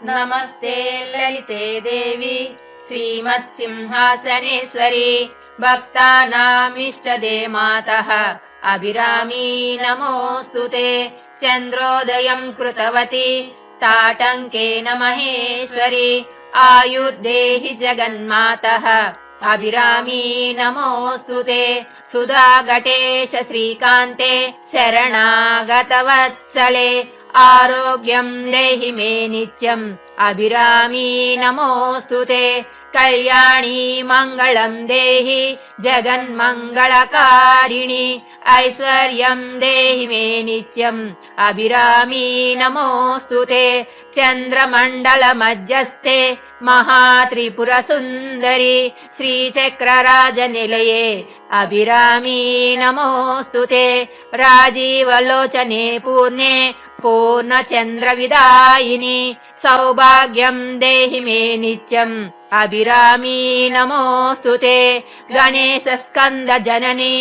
नमस्ते ललिते देवी श्रीमत्सिंहासनेश्वरी भक्तानामिष्टदे मातः अभिरामी नमोऽस्तुते। चन्द्रोदयं कृतवती ताटङ्केन महेश्वरी आयुर्देहि जगन्मातः अभिरामी नमोऽस्तुते। सुधाघटेश श्रीकान्ते शरणागतवत्सले आरोग्यं देहि मे नित्यम् अभिरामी नमोऽस्तुते। कल्याणी मङ्गलं देहि जगन्मङ्गलकारिणि ऐश्वर्यं देहि मे नित्यम् अभिरामी नमोऽस्तुते। चन्द्रमण्डलमध्यस्थे महात्रिपुरसुन्दरी श्रीचक्रराजनिलये अभिरामी नमोऽस्तुते। राजीवलोचने पूर्णे पूर्णचन्द्रविदायिनि सौभाग्यं देहि मे नित्यम् अभिरामी नमोऽस्तुते। गणेशस्कन्दजननी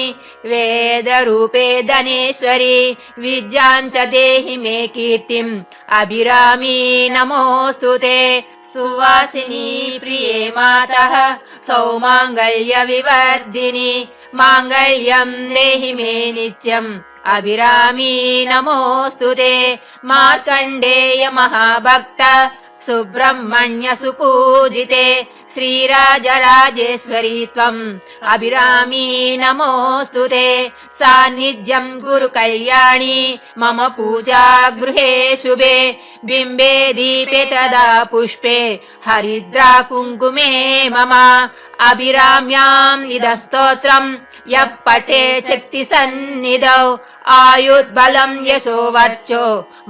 वेदरूपे धनेश्वरी विद्यां च देहि मे कीर्तिम् अभिरामी नमोऽस्तुते। सुवासिनी प्रिये मातः सौमाङ्गल्यविवर्धिनि माङ्गल्यं देहि मे नित्यम् अभिरामी नमोऽस्तुते। मार्कण्डेय महाभक्त सुब्रह्मण्य सुपूजिते श्रीराजराजेश्वरी त्वम् अभिरामी नमोऽस्तुते। सान्निध्यं गुरु कल्याणी मम पूजा गृहे शुभे बिम्बे दीपे तदा पुष्पे हरिद्रा कुङ्कुमे मम अभिराम्याम् इदं स्तोत्रम् यः पठे शक्तिसन्निधौ आयुर्बलं यशो वर्चो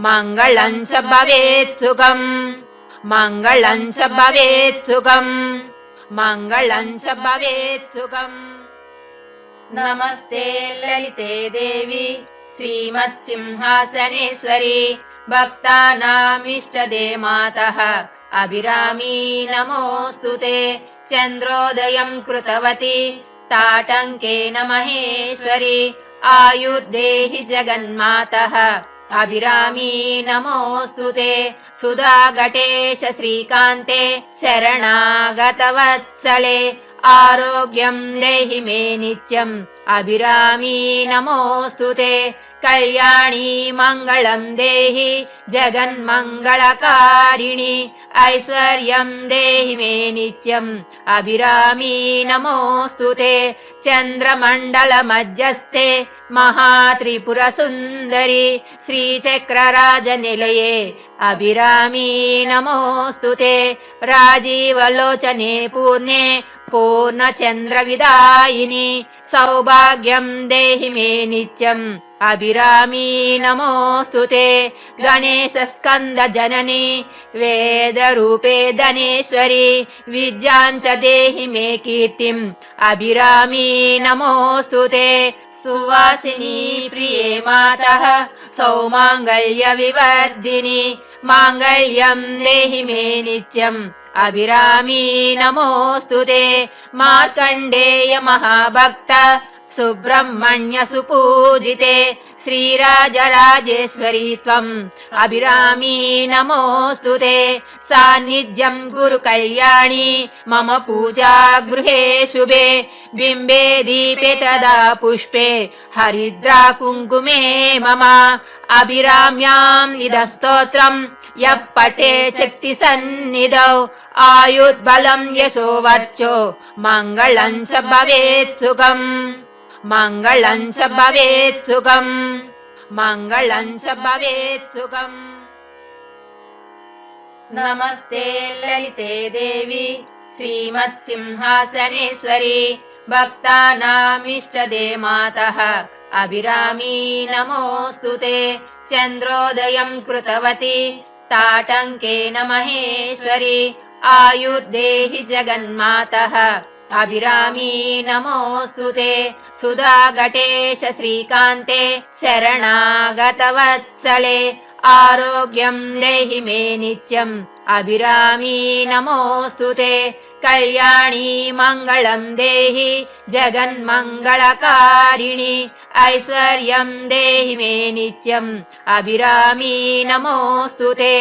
मङ्गलं च भवेत् सुखम् मङ्गलं च भवेत् सुखम् मङ्गलं च भवेत् सुखम्। नमस्ते ललिते देवी श्रीमत्सिंहासनेश्वरी भक्तानामिष्टदे मातः अभिरामी नमोऽस्तुते। चन्द्रोदयं कृतवती ताटङ्केन महेश्वरी आयुर्देहि जगन्मातः अभिरामी नमोऽस्तुते। सुधाघटेश श्रीकान्ते शरणागतवत्सले आरोग्यं देहि मे नित्यम् अभिरामी नमोऽस्तुते। कल्याणी मङ्गलं देहि जगन्मङ्गलकारिणि ऐश्वर्यं देहि मे नित्यम् अभिरामी नमोऽस्तुते। चन्द्रमण्डलमध्यस्थे महात्रिपुरसुन्दरी श्रीचक्रराजनिलये अभिरामी नमोऽस्तुते। राजीवलोचने पूर्णे पूर्णचन्द्रविदायिनि सौभाग्यं देहि मे नित्यम् अभिरामी नमोऽस्तुते। गणेशस्कन्दजननी वेदरूपे धनेश्वरी विद्यां च देहि मे कीर्तिम् अभिरामी नमोऽस्तुते। सुवासिनी प्रिये मातः सौमाङ्गल्यविवर्धिनि माङ्गल्यं देहि मे नित्यम् अभिरामी नमोऽस्तुते। मार्कण्डेय महाभक्त सुब्रह्मण्य सुपूजिते श्रीराजराजेश्वरी त्वम् अभिरामी नमोऽस्तुते। सान्निध्यं गुरु कल्याणी मम पूजा गृहे शुभे बिम्बे दीपे तदा पुष्पे हरिद्रा कुङ्कुमे मम अभिराम्याम् इदं स्तोत्रम् यः पठे शक्तिसन्निधौ आयुर्बलं यशो वर्चो मङ्गलं च भवेत् सुखम् मङ्गलं च भवेत् सुखम् मङ्गलं च भवेत् सुखम्। नमस्ते ललिते देवी श्रीमत्सिंहासनेश्वरी भक्तानामिष्टदे मातः अभिरामी नमोऽस्तुते। चन्द्रोदयं कृतवती ताटङ्केन महेश्वरी आयुर्देहि जगन्मातः अभिरामी नमोऽस्तुते। सुधाघटेश श्रीकान्ते शरणागतवत्सले आरोग्यं देहि मे नित्यम् अभिरामी नमोऽस्तुते। कल्याणी मङ्गलं देहि जगन्मङ्गलकारिणि ऐश्वर्यं देहि मे नित्यम् अभिरामी नमोऽस्तु ते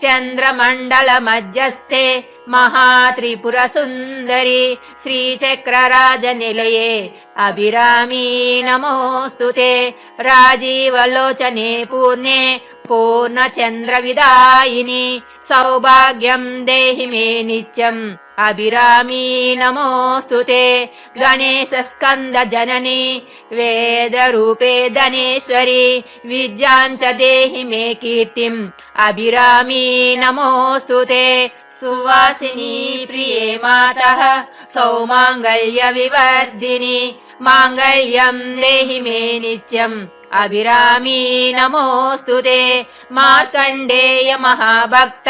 चन्द्रमण्डलमध्यस्थे महात्रिपुरसुन्दरि श्रीचक्रराजनिलये अभिरामी नमोऽस्तु ते राजीवलोचने पूर्णे पूर्णचन्द्रविदायिनि सौभाग्यं देहि मे नित्यम् अभिरामी नमोऽस्तु ते गणेशस्कन्दजननी वेदरूपे धनेश्वरी विद्यां च देहि मे कीर्तिम् अभिरामी नमोऽस्तु ते सुवासिनी प्रिये मातः सौमाङ्गल्यविवर्धिनि माङ्गल्यं देहि मे नित्यम् अभिरामी नमोऽस्तु ते मार्कण्डेय महाभक्त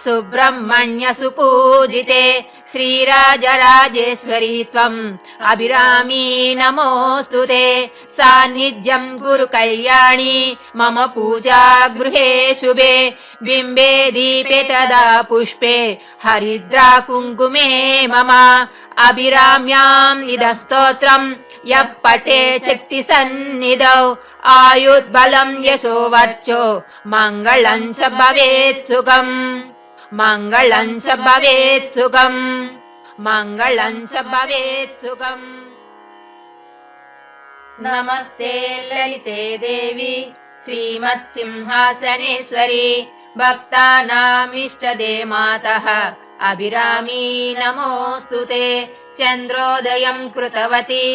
सुब्रह्मण्य सुपूजिते श्रीराजराजेश्वरी त्वम् अभिरामी नमोऽस्तु ते सान्निध्यं गुरु कल्याणी मम पूजा गृहे शुभे बिम्बे दीपे तदा पुष्पे हरिद्रा कुङ्कुमे मम अभिराम्याम् इदं स्तोत्रम् यः पठे शक्तिसन्निधौ आयुर्बलं यशो वर्चो मङ्गलं च भवेत् सुखम् मङ्गलं च भवेत् सुखम् मङ्गलं च भवेत् सुखम्। नमस्ते ललिते देवी श्रीमत्सिंहासनेश्वरी भक्तानामिष्टदे मातः अभिरामी नमोऽस्तु ते चन्द्रोदयं कृतवती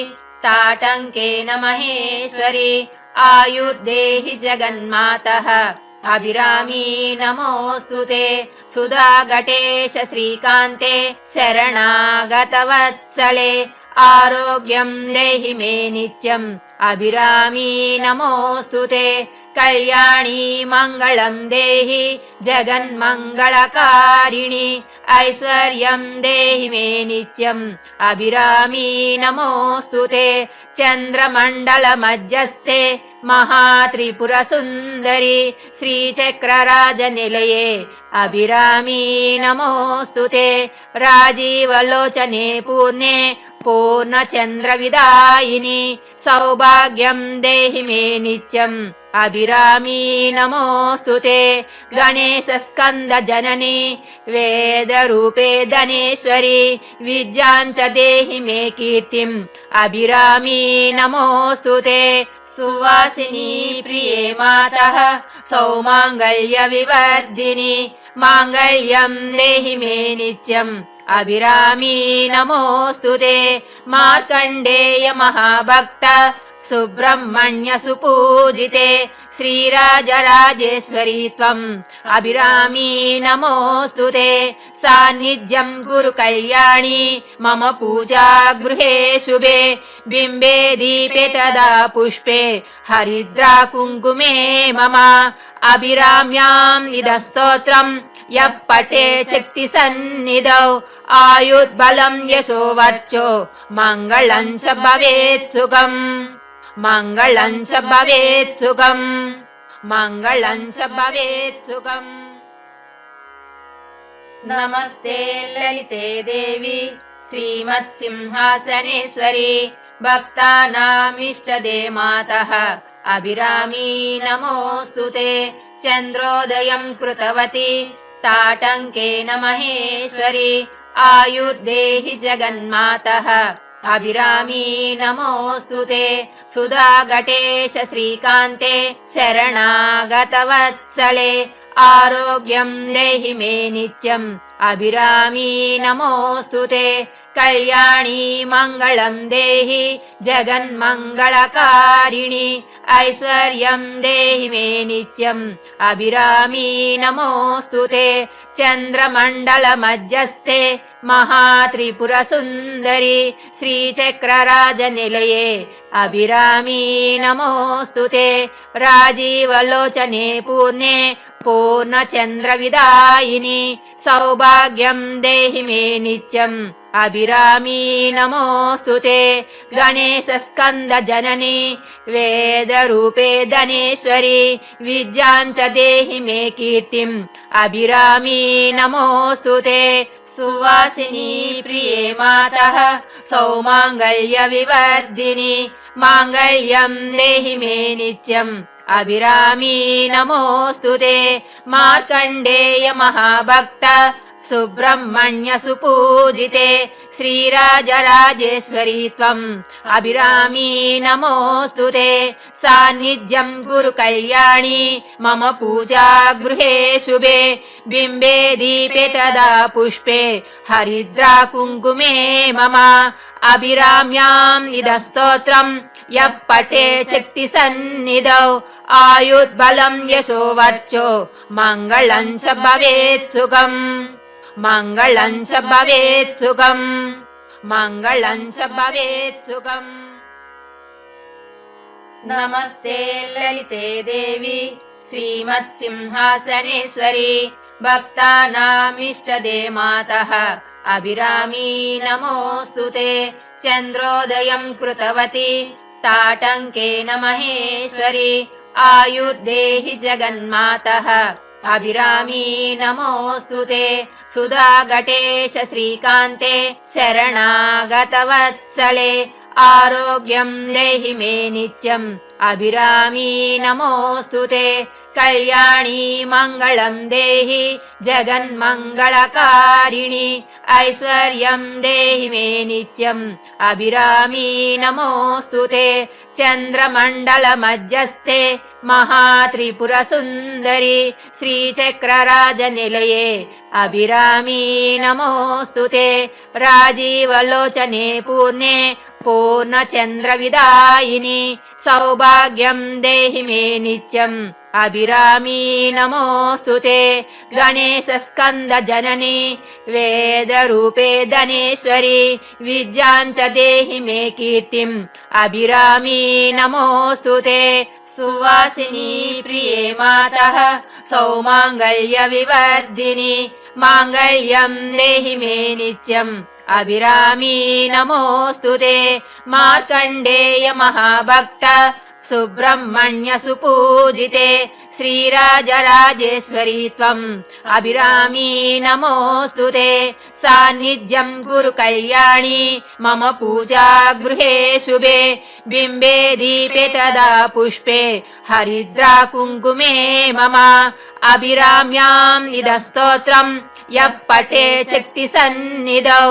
ताटङ्केन महेश्वरी आयुर्देहि जगन्मातः अभिरामी नमोऽस्तु ते सुधाघटेश श्रीकान्ते शरणागतवत्सले आरोग्यं देहि मे नित्यम् अभिरामी नमोऽस्तु ते कल्याणी मङ्गलं देहि जगन्मङ्गलकारिणि ऐश्वर्यं देहि मे नित्यम् अभिरामी नमोऽस्तु ते चन्द्रमण्डलमध्यस्थे महात्रिपुरसुन्दरि श्रीचक्रराजनिलये अभिरामी नमोऽस्तु ते राजीवलोचने पूर्णे पूर्णचन्द्रविदायिनि सौभाग्यं देहि मे नित्यम् अभिरामी नमोऽस्तु ते गणेशस्कन्दजननी वेदरूपे धनेश्वरी विद्यां च देहि मे कीर्तिम् अभिरामी नमोऽस्तु ते सुवासिनी प्रिये मातः सौमाङ्गल्यविवर्धिनि माङ्गल्यं देहि मे नित्यम् अभिरामी नमोऽस्तु ते मार्कण्डेय महाभक्त सुब्रह्मण्य सुपूजिते श्रीराजराजेश्वरी त्वम् अभिरामी नमोऽस्तु ते सान्निध्यं गुरु कल्याणी मम पूजा गृहे शुभे बिम्बे दीपे तदा पुष्पे हरिद्रा कुङ्कुमे मम अभिराम्याम् इदं स्तोत्रम् यः पठे शक्तिसन्निधौ आयुर्बलं यशो वर्चो मङ्गलं च भवेत् सुखम् मङ्गलं च भवेत् सुखम् मङ्गलं च भवेत् सुखम्। नमस्ते ललिते देवी श्रीमत्सिंहासनेश्वरी भक्तानामिष्टदे मातः अभिरामी नमोऽस्तु ते चन्द्रोदयं कृतवती ताटङ्केन महेश्वरी आयुर्देहि जगन्मातः अभिरामी नमोऽस्तु ते सुधाघटेश श्रीकान्ते शरणागतवत्सले आरोग्यं देहि मे नित्यम् अभिरामी नमोऽस्तु ते कल्याणी मङ्गलं देहि जगन्मङ्गलकारिणि ऐश्वर्यं देहि मे नित्यम् अभिरामी नमोऽस्तु ते चन्द्रमण्डलमध्यस्थे महात्रिपुरसुन्दरि श्रीचक्रराजनिलये अभिरामी नमोऽस्तु ते राजीवलोचने पूर्णे पूर्णचन्द्रविदायिनि सौभाग्यं देहि मे नित्यम् अभिरामी नमोऽस्तु ते गणेशस्कन्दजननी वेदरूपे धनेश्वरी विद्यां च देहि मे कीर्तिम् अभिरामी नमोऽस्तु ते सुवासिनी प्रिये मातः सौमाङ्गल्यविवर्धिनि माङ्गल्यं देहि मे नित्यम् अभिरामी नमोऽस्तु ते मार्कण्डेय महाभक्त सुब्रह्मण्य सुपूजिते श्रीराजराजेश्वरी त्वम् अभिरामी नमोऽस्तु ते सान्निध्यं गुरु कल्याणी मम पूजा गृहे शुभे बिम्बे दीपे तदा पुष्पे हरिद्रा कुङ्कुमे मम अभिराम्याम् इदं स्तोत्रम् यः पठे शक्तिसन्निधौ आयुर्बलं यशो वर्चो मङ्गलं च भवेत् सुखम् मङ्गलं च भवेत् सुखम् मङ्गलं च भवेत् सुखम्। नमस्ते ललिते देवी श्रीमत्सिंहासनेश्वरी भक्तानामिष्टदे मातः अभिरामी नमोऽस्तु ते चन्द्रोदयं कृतवती ताटङ्केन महेश्वरी आयुर्देहि जगन्मातः अभिरामी नमोऽस्तु ते सुधाघटेश श्रीकान्ते शरणागतवत्सले आरोग्यं देहि मे नित्यम् अभिरामी नमोऽस्तु ते कल्याणी मङ्गलं देहि जगन्मङ्गलकारिणि ऐश्वर्यं देहि मे नित्यम् अभिरामी नमोऽस्तु ते चन्द्रमण्डलमध्यस्थे महात्रिपुरसुन्दरी श्रीचक्रराजनिलये अभिरामी नमोऽस्तु ते राजीवलोचने पूर्णे पूर्णचन्द्रविदायिनि सौभाग्यं देहि मे नित्यम् अभिरामी नमोऽस्तु ते गणेशस्कन्दजननी वेदरूपे धनेश्वरी विद्यां च देहि मे कीर्तिम् अभिरामी नमोऽस्तु ते सुवासिनी प्रिये मातः सौमाङ्गल्यविवर्धिनि माङ्गल्यं देहि मे नित्यम् अभिरामी नमोऽस्तु ते मार्कण्डेय महाभक्त सुब्रह्मण्य सुपूजिते श्रीराजराजेश्वरी त्वम् अभिरामी नमोऽस्तु ते सान्निध्यं गुरु कल्याणी मम पूजा गृहे शुभे बिम्बे दीपे तदा पुष्पे हरिद्रा कुङ्कुमे मम अभिराम्याम् इदं स्तोत्रम् यः पठे शक्तिसन्निधौ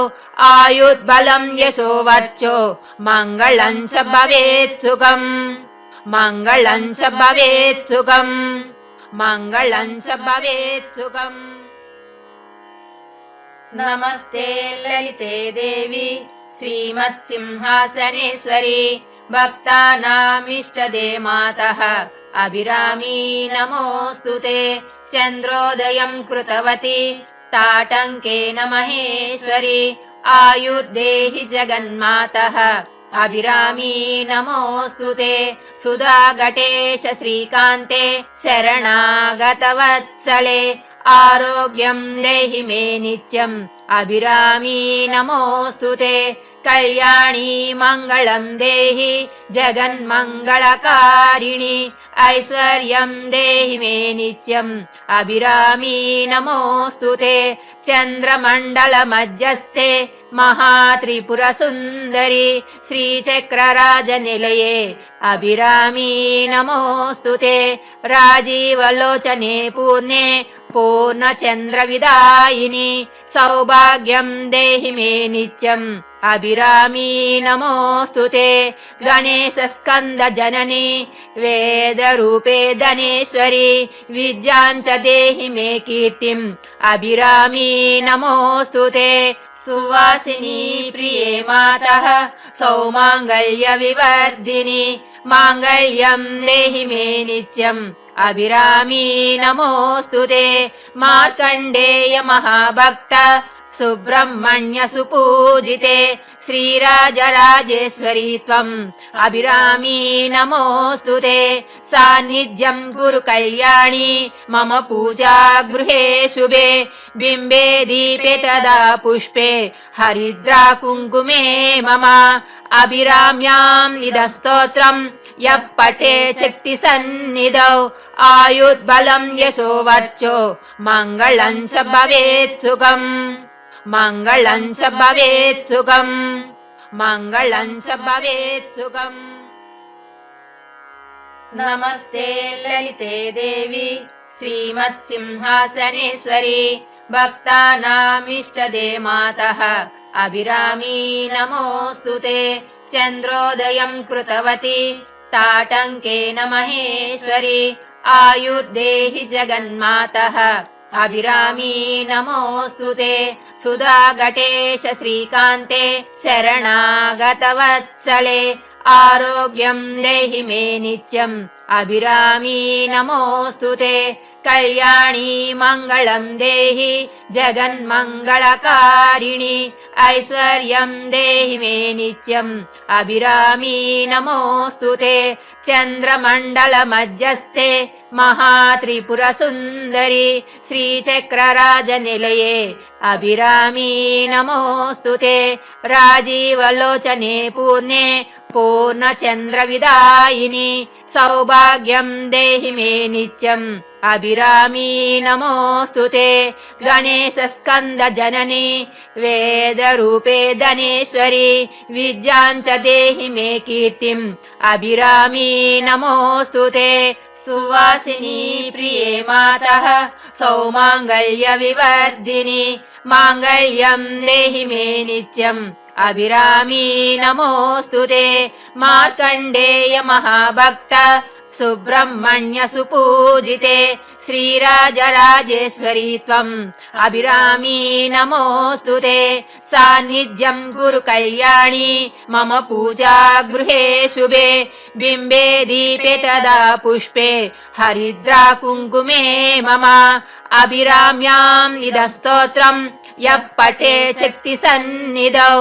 आयुर्बलं यशो वर्चो मङ्गलं च भवेत् सुखम् मङ्गलं च भवेत् सुखम् मङ्गलं च भवेत् सुखम्। नमस्ते ललिते देवी श्रीमत्सिंहासनेश्वरी भक्तानामिष्टदे मातः अभिरामी नमोऽस्तु ते चन्द्रोदयं कृतवती ताटङ्केन महेश्वरी आयुर्देहि जगन्मातः अभिरामी नमोऽस्तु ते सुधाघटेश श्रीकान्ते शरणागतवत्सले आरोग्यं देहि मे नित्यम् अभिरामी नमोऽस्तु ते कल्याणी मङ्गलं देहि जगन्मङ्गलकारिणि ऐश्वर्यं देहि मे नित्यम् अभिरामी नमोऽस्तु ते चन्द्रमण्डलमध्यस्थे महात्रिपुरसुन्दरी श्रीचक्रराजनिलये अभिरामी नमोऽस्तु ते राजीवलोचने पूर्णे पूर्णचन्द्रविदायिनि सौभाग्यं देहि मे नित्यम् अभिरामी नमोऽस्तु ते गणेशस्कन्दजननी वेदरूपे धनेश्वरी विद्यां च देहि मे कीर्तिम् अभिरामी नमोऽस्तु ते सुवासिनी प्रिये मातः सौमाङ्गल्यविवर्धिनि माङ्गल्यं देहि मे नित्यम् अभिरामी नमोऽस्तु ते मार्कण्डेय महाभक्त सुब्रह्मण्य सुपूजिते श्रीराजराजेश्वरी त्वम् अभिरामी नमोऽस्तु ते सान्निध्यं कुरु कल्याणी मम पूजा गृहे शुभे बिम्बे दीपे तदा पुष्पे हरिद्रा कुङ्कुमे मम अभिराम्याम् इदं स्तोत्रम् यः पठे शक्तिसन्निधौ आयुर्बलं यशो वर्चो मङ्गलं च भवेत् सुखम् मङ्गलं च भवेत् सुखम् मङ्गलं च भवेत् सुखम्। नमस्ते ललिते देवी श्रीमत्सिंहासनेश्वरी भक्तानामिष्टदे मातः अभिरामी नमोऽस्तु ते चन्द्रोदयं कृतवती ताटङ्केन महेश्वरी आयुर्देहि जगन्मातः अभिरामी नमोऽस्तु ते सुधाघटेश श्रीकान्ते शरणागतवत्सले आरोग्यं देहि मे नित्यम् अभिरामी नमोऽस्तु ते कल्याणी मङ्गलं देहि जगन्मङ्गलकारिणि ऐश्वर्यं देहि मे नित्यम् अभिरामी नमोऽस्तु ते चन्द्रमण्डलमध्यस्थे महात्रिपुरसुन्दरी श्रीचक्रराजनिलये अभिरामी नमोऽस्तु ते राजीवलोचने पूर्णे पूर्णचन्द्रविदायिनि सौभाग्यं देहि मे नित्यम् अभिरामी नमोऽस्तु ते गणेशस्कन्दजननी वेदरूपे धनेश्वरी विद्यां च देहि मे कीर्तिम् अभिरामी नमोऽस्तु ते सुवासिनी प्रिये मातः सौमाङ्गल्यविवर्धिनि माङ्गल्यं देहि मे नित्यम् अभिरामी नमोऽस्तु ते मार्कण्डेय महाभक्त सुब्रह्मण्य सुपूजिते श्रीराजराजेश्वरी त्वम् अभिरामी नमोऽस्तु ते सान्निध्यं कुरु कल्याणी मम पूजा गृहे शुभे बिम्बे दीपे तदा पुष्पे हरिद्रा कुङ्कुमे मम अभिराम्याम् इदं स्तोत्रम् यः पठे शक्तिसन्निधौ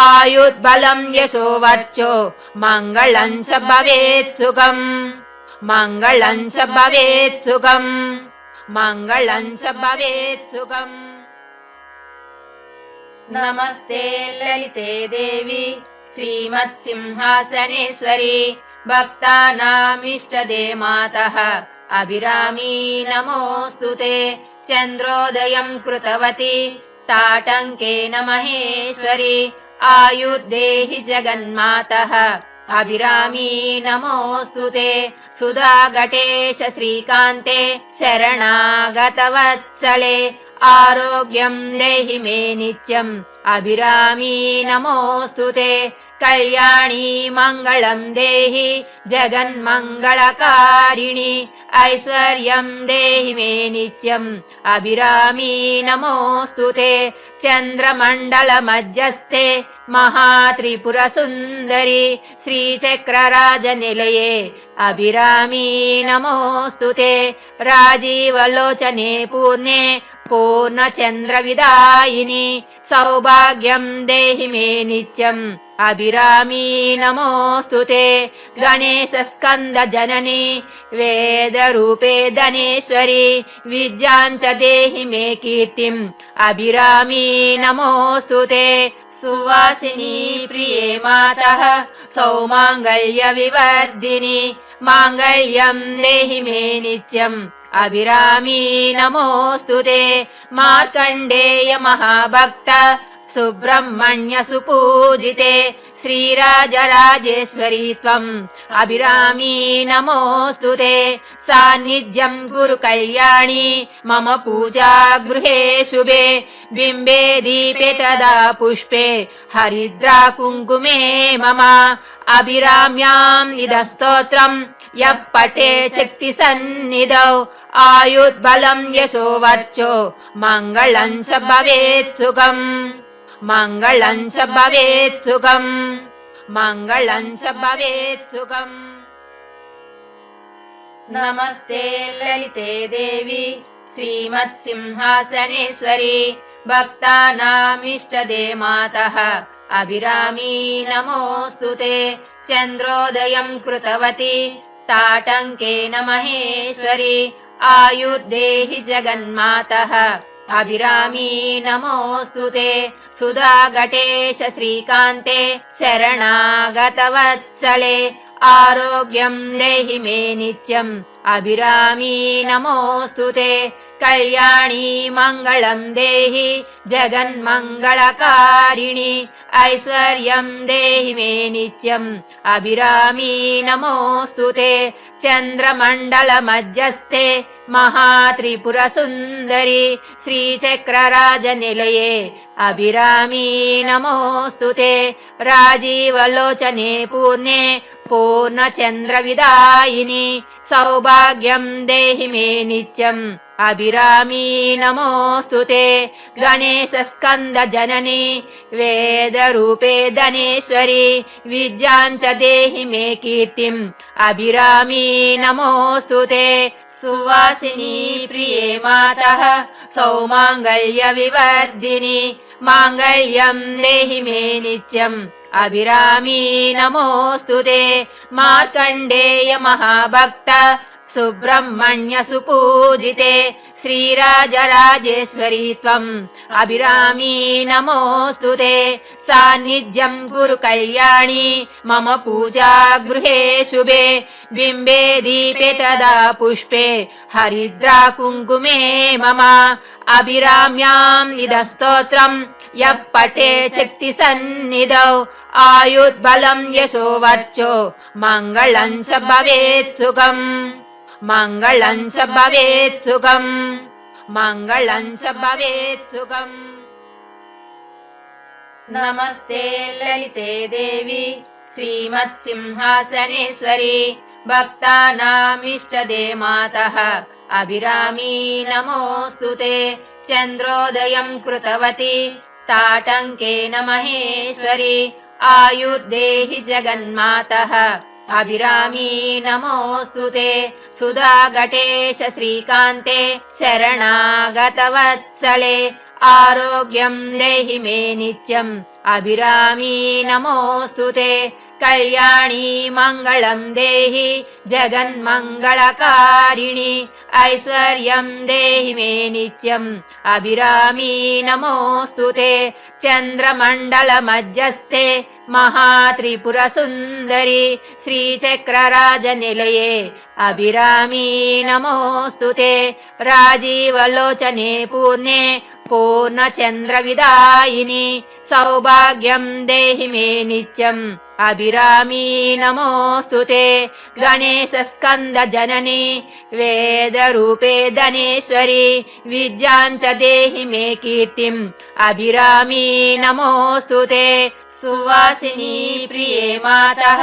आयुर्बलं यशो वर्चो मङ्गलं च भवेत् सुखम् मङ्गलं च भवेत् सुखम् मङ्गलं च भवेत् सुखम्। नमस्ते ललिते देवी श्रीमत्सिंहासनेश्वरी भक्तानामिष्टदे मातः अभिरामी नमोऽस्तु ते चन्द्रोदयं कृतवती ताटङ्केन महेश्वरी आयुर्देहि जगन्मातः अभिरामी नमोऽस्तु ते सुधाघटेश श्रीकान्ते शरणागतवत्सले आरोग्यं देहि मे नित्यम् अभिरामी नमोऽस्तु ते कल्याणी मङ्गलं देहि जगन्मङ्गलकारिणि ऐश्वर्यं देहि मे नित्यम् अभिरामी नमोऽस्तु ते चन्द्रमण्डलमध्यस्थे महात्रिपुरसुन्दरी श्रीचक्रराजनिलये अभिरामी नमोऽस्तु ते राजीवलोचने पूर्णे पूर्णचन्द्रविदायिनि सौभाग्यं देहि मे नित्यम् अभिरामी नमोऽस्तु ते गणेशस्कन्दजननी वेदरूपे धनेश्वरी विद्यां च देहि मे कीर्तिम् अभिरामी नमोऽस्तु ते सुवासिनी प्रिये मातः सौमाङ्गल्यविवर्धिनि माङ्गल्यं देहि मे नित्यम् अभिरामी नमोऽस्तु ते मार्कण्डेय महाभक्त सुब्रह्मण्य सुपूजिते श्रीराजराजेश्वरी त्वम् अभिरामी नमोऽस्तु ते सान्निध्यं कुरु कल्याणी मम पूजा गृहे शुभे बिम्बे दीपे तदा पुष्पे हरिद्रा कुङ्कुमे मम अभिराम्याम् इदं स्तोत्रम् यः पठे शक्तिसन्निधौ आयुर्बलं यशो वर्चो मङ्गलं च भवेत् सुखम् मङ्गलं च भवेत् सुखम् मङ्गलं च भवेत् सुखम्। नमस्ते ललिते देवी श्रीमत्सिंहासनेश्वरी भक्तानामिष्टदे मातः अभिरामी नमोऽस्तु ते चन्द्रोदयं कृतवती ताटङ्केन महेश्वरी आयुर्देहि जगन्मातः अभिरामी नमोऽस्तु ते सुधाघटेश श्रीकान्ते शरणागतवत्सले आरोग्यं देहि मे नित्यम् अभिरामी नमोऽस्तु ते कल्याणी मङ्गलं देहि जगन्मङ्गलकारिणि ऐश्वर्यं देहि मे नित्यम् अभिरामी नमोऽस्तु ते चन्द्रमण्डलमध्यस्थे महात्रिपुरसुन्दरि श्रीचक्रराजनिलये अभिरामी नमोऽस्तु ते राजीवलोचने पूर्णे पूर्णचन्द्रविदायिनि सौभाग्यं देहि मे नित्यम् अभिरामी नमोऽस्तु ते गणेशस्कन्दजननी वेदरूपे धनेश्वरी विद्यां च देहि मे कीर्तिम् अभिरामी नमोऽस्तु ते सुवासिनी प्रिये मातः सौमाङ्गल्यविवर्धिनि माङ्गल्यं देहि मे नित्यम् अभिरामी नमोऽस्तु ते मार्कण्डेय महाभक्त सुब्रह्मण्य सुपूजिते श्रीराजराजेश्वरी त्वम् अभिरामी नमोऽस्तु ते सान्निध्यं कुरु कल्याणी मम पूजा गृहे शुभे बिम्बे दीपे तदा पुष्पे हरिद्रा कुङ्कुमे मम अभिराम्याम् इदं स्तोत्रम् यः पठे शक्तिसन्निधौ आयुर्बलं यशो वर्चो मङ्गलं च भवेत् सुखम् मङ्गलं च भवेत् सुखम् मङ्गलं च भवेत् सुखम्। नमस्ते ललिते देवी श्रीमत्सिंहासनेश्वरी भक्तानामिष्टदे मातः अभिरामी नमोऽस्तु ते चन्द्रोदयं कृतवती ताटङ्केन महेश्वरी आयुर्देहि जगन्मातः अभिरामी नमोऽस्तु ते सुधाघटेश श्रीकान्ते शरणागतवत्सले आरोग्यं देहि मे नित्यम् अभिरामी नमोऽस्तु ते कल्याणी मङ्गलं देहि जगन्मङ्गलकारिणि ऐश्वर्यं देहि मे नित्यम् अभिरामी नमोऽस्तु ते चन्द्रमण्डलमध्यस्थे महात्रिपुरसुन्दरि श्रीचक्रराजनिलये अभिरामी नमोऽस्तु ते राजीवलोचने पूर्णे पूर्णचन्द्रविदायिनि सौभाग्यं देहि मे नित्यम् अभिरामी नमोऽस्तु ते गणेशस्कन्दजननी वेदरूपे धनेश्वरी विद्यां च देहि मे कीर्तिम् अभिरामी नमोऽस्तु ते सुवासिनी प्रिये मातः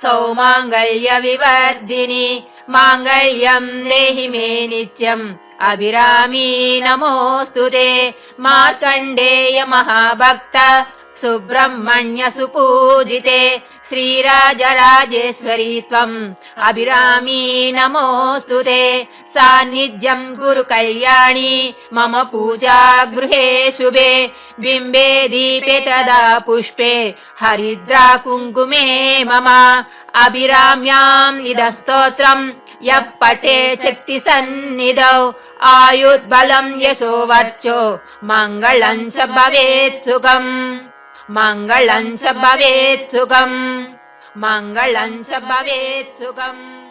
सौमाङ्गल्यविवर्धिनि माङ्गल्यं देहि मे नित्यम् अभिरामी नमोऽस्तु ते मार्कण्डेय महाभक्त सुब्रह्मण्य सुपूजिते श्रीराजराजेश्वरी त्वम् अभिरामी नमोऽस्तु ते सान्निध्यं कुरु कल्याणी मम पूजा गृहे शुभे बिम्बे दीपे तदा पुष्पे हरिद्रा कुङ्कुमे मम अभिराम्याम् इदं स्तोत्रम् यः पठे शक्तिसन्निधौ आयुर्बलं यशो वर्चो मङ्गलं च भवेत् सुखम् मङ्गलं च भवेत् सुखम् मङ्गलं च भवेत् सुखम्।